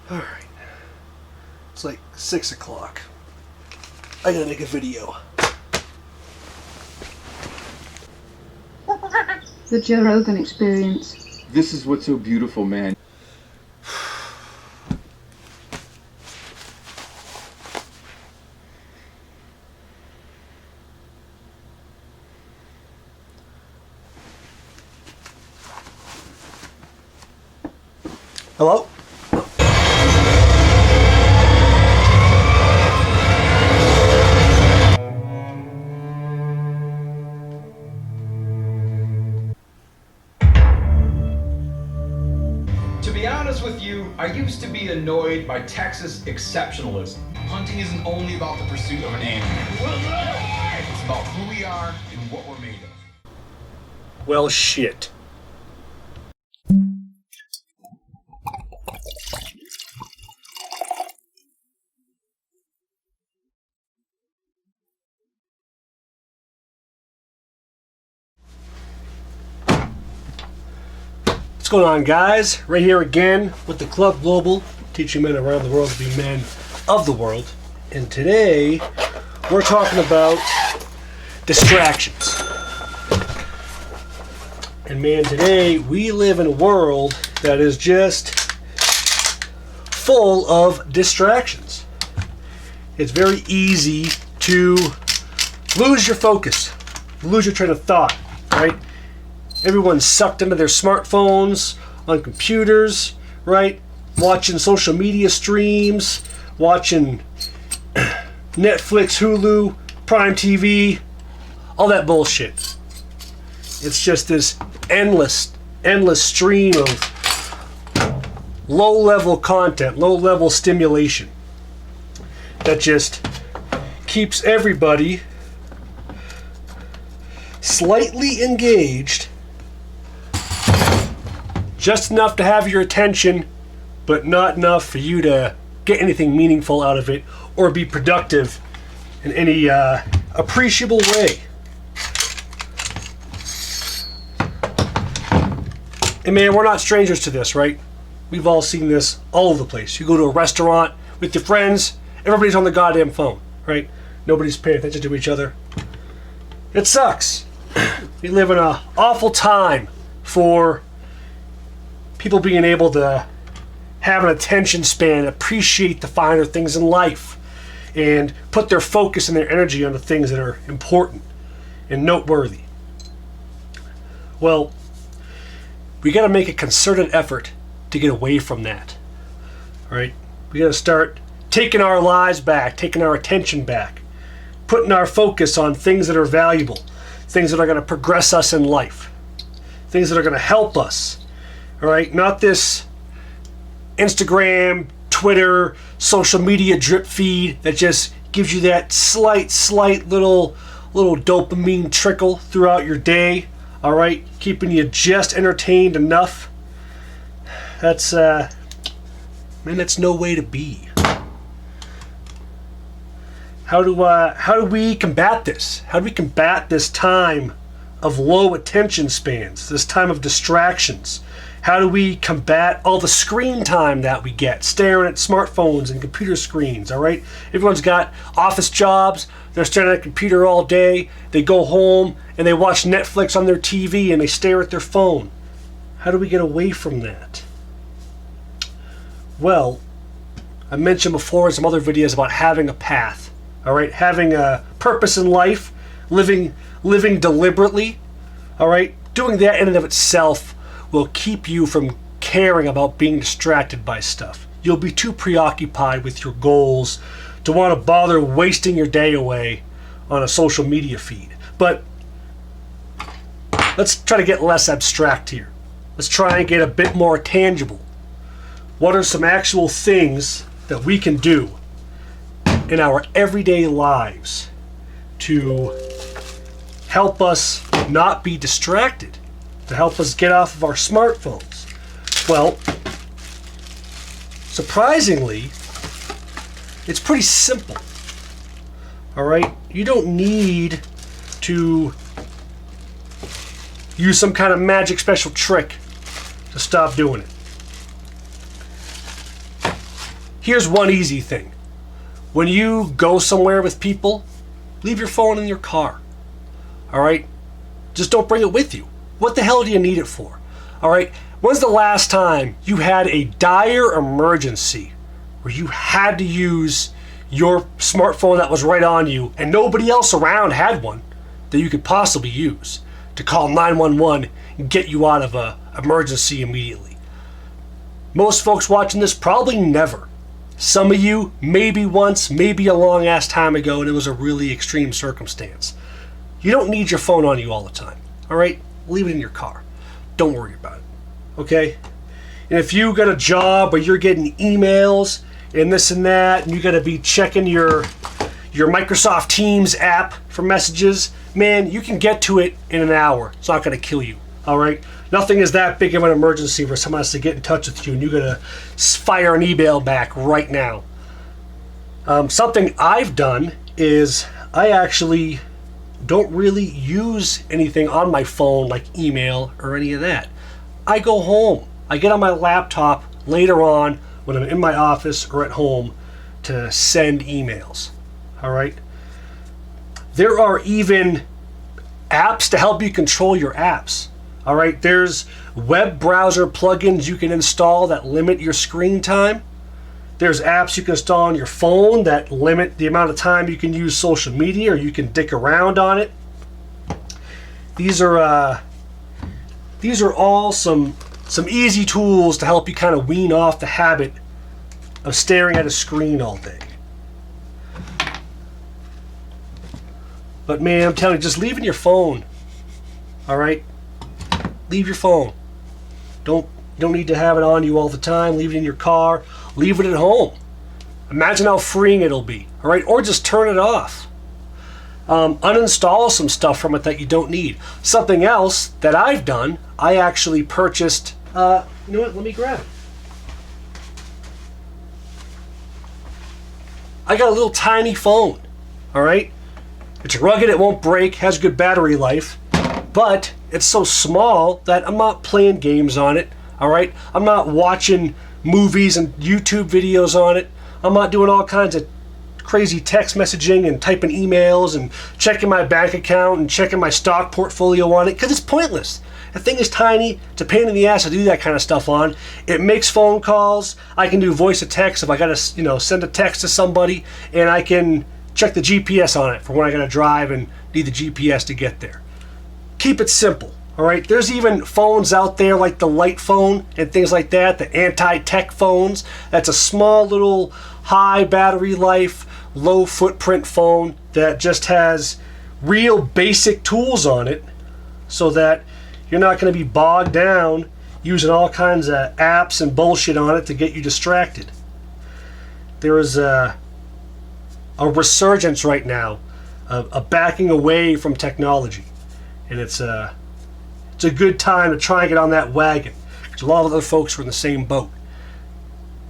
Alright. It's like 6 o'clock. I gotta make a video. The Joe Rogan Experience. This is what's so beautiful, man. Hello? To be honest with you, I used to be annoyed by Texas exceptionalism. Hunting isn't only about the pursuit of an animal. It's about who we are and what we're made of. Well, shit. What's going on, guys? Right here again with the Club Global, teaching men around the world to be men of the world. And today, we're talking about distractions. And man, today we live in a world that is just full of distractions. It's very easy to lose your focus, lose your train of thought, right? Everyone's sucked into their smartphones, on computers, right? Watching social media streams, watching Netflix, Hulu, Prime TV, all that bullshit. It's just this endless stream of low-level content, low-level stimulation that just keeps everybody slightly engaged, just enough to have your attention, but not enough for you to get anything meaningful out of it or be productive in any appreciable way. And man, we're not strangers to this, right? We've all seen this all over the place. You go to a restaurant with your friends, everybody's on the goddamn phone, right? Nobody's paying attention to each other. It sucks. We live in an awful time for people being able to have an attention span, appreciate the finer things in life, and put their focus and their energy on the things that are important and noteworthy. Well, we got to make a concerted effort to get away from that. All right? We got to start taking our lives back, taking our attention back, putting our focus on things that are valuable, things that are going to progress us in life, things that are going to help us. All right? Not this Instagram, Twitter, social media drip feed that just gives you that slight little dopamine trickle throughout your day. All right, keeping you just entertained enough. That's that's no way to be. How do we combat this? How do we combat this time of low attention spans, this time of distractions? How do we combat all the screen time that we get, staring at smartphones and computer screens, all right? Everyone's got office jobs. They're staring at a computer all day. They go home and they watch Netflix on their TV and they stare at their phone. How do we get away from that? Well, I mentioned before in some other videos about having a path, all right? Having a purpose in life, living deliberately, all right? Doing that in and of itself will keep you from caring about being distracted by stuff. You'll be too preoccupied with your goals to want to bother wasting your day away on a social media feed. But let's try to get less abstract here. Let's try and get a bit more tangible. What are some actual things that we can do in our everyday lives to help us not be distracted, to help us get off of our smartphones? Well, surprisingly, it's pretty simple. All right? You don't need to use some kind of magic special trick to stop doing it. Here's one easy thing. When you go somewhere with people, leave your phone in your car. All right? Just don't bring it with you. What the hell do you need it for? All right? When's the last time you had a dire emergency where you had to use your smartphone that was right on you and nobody else around had one that you could possibly use to call 911 and get you out of an emergency immediately? Most folks watching this probably never. Some of you, maybe once, maybe a long ass time ago, and it was a really extreme circumstance. You don't need your phone on you all the time. All right? Leave it in your car. Don't worry about it. Okay? And if you got a job where you're getting emails and this and that, and you got to be checking your Microsoft Teams app for messages, man, you can get to it in an hour. It's not going to kill you. All right? Nothing is that big of an emergency where someone has to get in touch with you and you got to fire an email back right now. Something I've done is I actually don't really use anything on my phone like email or any of that. I go home. I get on my laptop later on when I'm in my office or at home to send emails. All right? There are even apps to help you control your apps. All right? There's web browser plugins you can install that limit your screen time. There's apps you can install on your phone that limit the amount of time you can use social media or you can dick around on it. These are all some easy tools to help you kind of wean off the habit of staring at a screen all day. But man, I'm telling you, just leaving your phone. All right? Leave your phone. You don't need to have it on you all the time. Leave it in your car. Leave it at home. Imagine how freeing it'll be. All right? Or just turn it off. Uninstall some stuff from it that you don't need. Something else that I've done, I actually purchased, you know what, let me grab it. I got a little tiny phone, all right? It's rugged, it won't break, has good battery life, but it's so small that I'm not playing games on it, all right? I'm not watching movies and YouTube videos on it. I'm not doing all kinds of crazy text messaging and typing emails and checking my bank account and checking my stock portfolio on it because it's pointless. The thing is tiny. It's a pain in the ass to do that kind of stuff on. It makes phone calls. I can do voice to text if I got to, send a text to somebody, and I can check the GPS on it for when I got to drive and need the GPS to get there. Keep it simple. All right. There's even phones out there like the light phone and things like that. The anti-tech phones. That's a small little high battery life, low footprint phone that just has real basic tools on it so that you're not going to be bogged down using all kinds of apps and bullshit on it to get you distracted. There is a resurgence right now of a backing away from technology, and it's a good time to try and get on that wagon because a lot of other folks are in the same boat.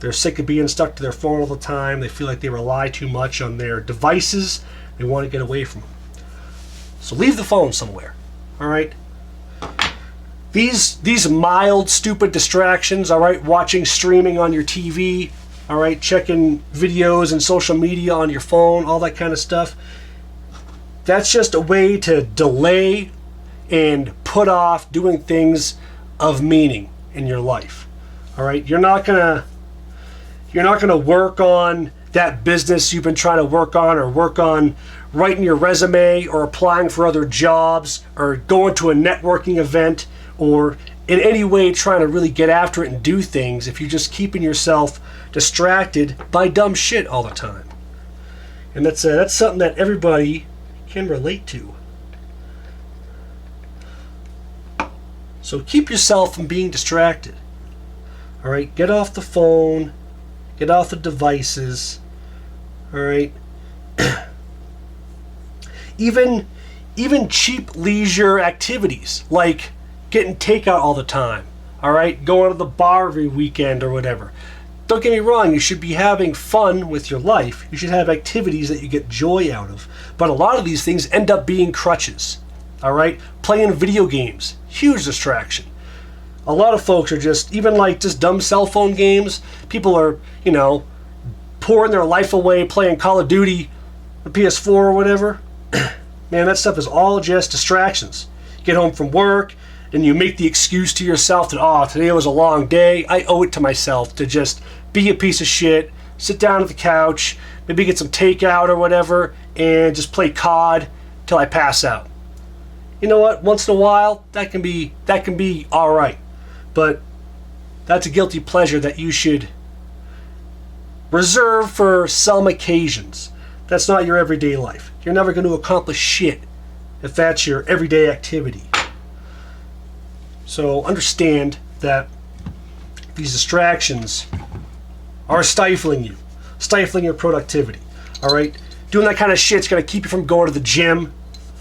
They're sick of being stuck to their phone all the time. They feel like they rely too much on their devices. They want to get away from them. So leave the phone somewhere. All right? These mild, stupid distractions, all right? Watching streaming on your TV, all right? Checking videos and social media on your phone, all that kind of stuff. That's just a way to delay and put off doing things of meaning in your life. All right? You're not gonna work on that business you've been trying to work on, or work on writing your resume, or applying for other jobs, or going to a networking event, or in any way trying to really get after it and do things if you're just keeping yourself distracted by dumb shit all the time. And that's something that everybody can relate to. So keep yourself from being distracted. All right, get off the phone. Get off the devices. All right. Even cheap leisure activities like getting takeout all the time. All right, going to the bar every weekend or whatever. Don't get me wrong, you should be having fun with your life. You should have activities that you get joy out of. But a lot of these things end up being crutches. All right, playing video games, huge distraction. A lot of folks are just, even like just dumb cell phone games, people are, pouring their life away playing Call of Duty, the PS4 or whatever, man, that stuff is all just distractions. You get home from work and you make the excuse to yourself that, oh, today was a long day. I owe it to myself to just be a piece of shit, sit down at the couch, maybe get some takeout or whatever, and just play COD till I pass out. You know what? Once in a while, that can be all right. But that's a guilty pleasure that you should reserve for some occasions. That's not your everyday life. You're never going to accomplish shit if that's your everyday activity. So understand that these distractions are stifling you, stifling your productivity. All right? Doing that kind of shit's going to keep you from going to the gym.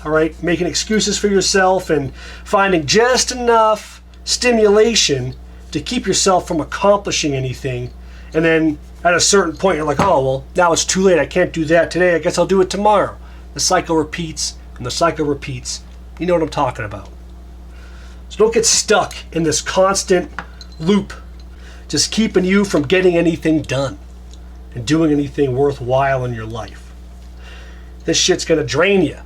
All right? Making excuses for yourself and finding just enough stimulation to keep yourself from accomplishing anything. And then at a certain point, you're like, oh, well, now it's too late. I can't do that today. I guess I'll do it tomorrow. The cycle repeats, and the cycle repeats. You know what I'm talking about. So don't get stuck in this constant loop, just keeping you from getting anything done and doing anything worthwhile in your life. This shit's going to drain you.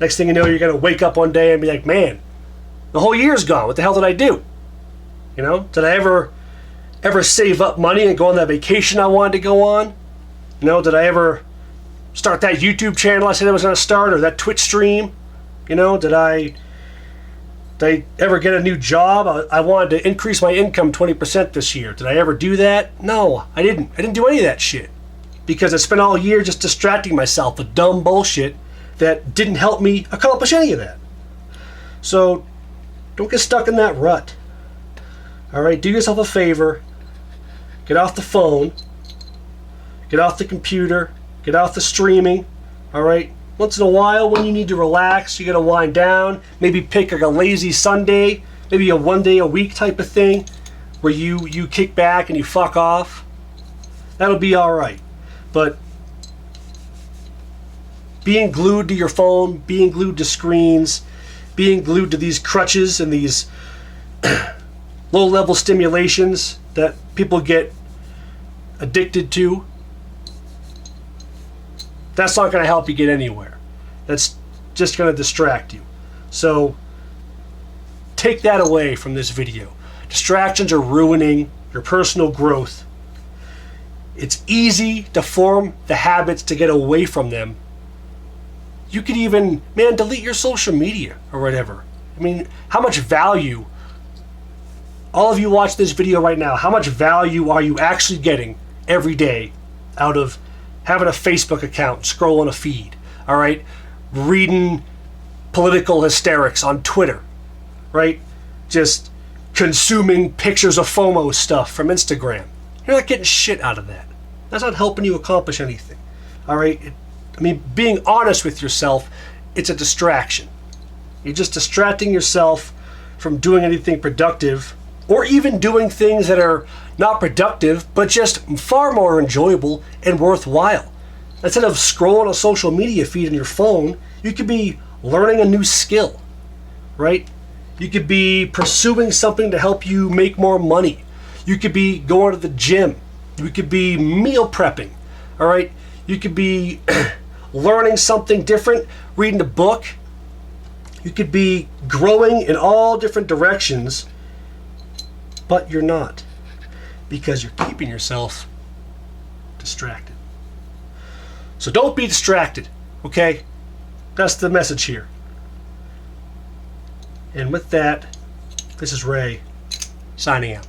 Next thing you know, you're going to wake up one day and be like, man, the whole year's gone. What the hell did I do? You know, did I ever save up money and go on that vacation I wanted to go on? You know, did I ever start that YouTube channel I said I was going to start, or that Twitch stream? You know, did I ever get a new job? I wanted to increase my income 20% this year. Did I ever do that? No, I didn't. I didn't do any of that shit because I spent all year just distracting myself with dumb bullshit that didn't help me accomplish any of that. So don't get stuck in that rut. All right, do yourself a favor. Get off the phone. Get off the computer. Get off the streaming. All right. Once in a while, when you need to relax, you got to wind down. Maybe pick like a lazy Sunday, maybe a 1 day a week type of thing, where you kick back and you fuck off. That'll be all right. But being glued to your phone, being glued to screens, being glued to these crutches and these low-level stimulations that people get addicted to, that's not going to help you get anywhere. That's just going to distract you. So take that away from this video. Distractions are ruining your personal growth. It's easy to form the habits to get away from them. You could even, delete your social media or whatever. I mean, how much value, all of you watch this video right now, how much value are you actually getting every day out of having a Facebook account, scrolling a feed, all right? Reading political hysterics on Twitter, right? Just consuming pictures of FOMO stuff from Instagram. You're not getting shit out of that. That's not helping you accomplish anything, all right? Being honest with yourself, it's a distraction. You're just distracting yourself from doing anything productive, or even doing things that are not productive, but just far more enjoyable and worthwhile. Instead of scrolling a social media feed on your phone, you could be learning a new skill, right? You could be pursuing something to help you make more money. You could be going to the gym. You could be meal prepping, all right? You could be learning something different, reading a book. You could be growing in all different directions, but you're not, because you're keeping yourself distracted. So don't be distracted, okay? That's the message here. And with that, this is Ray, signing out.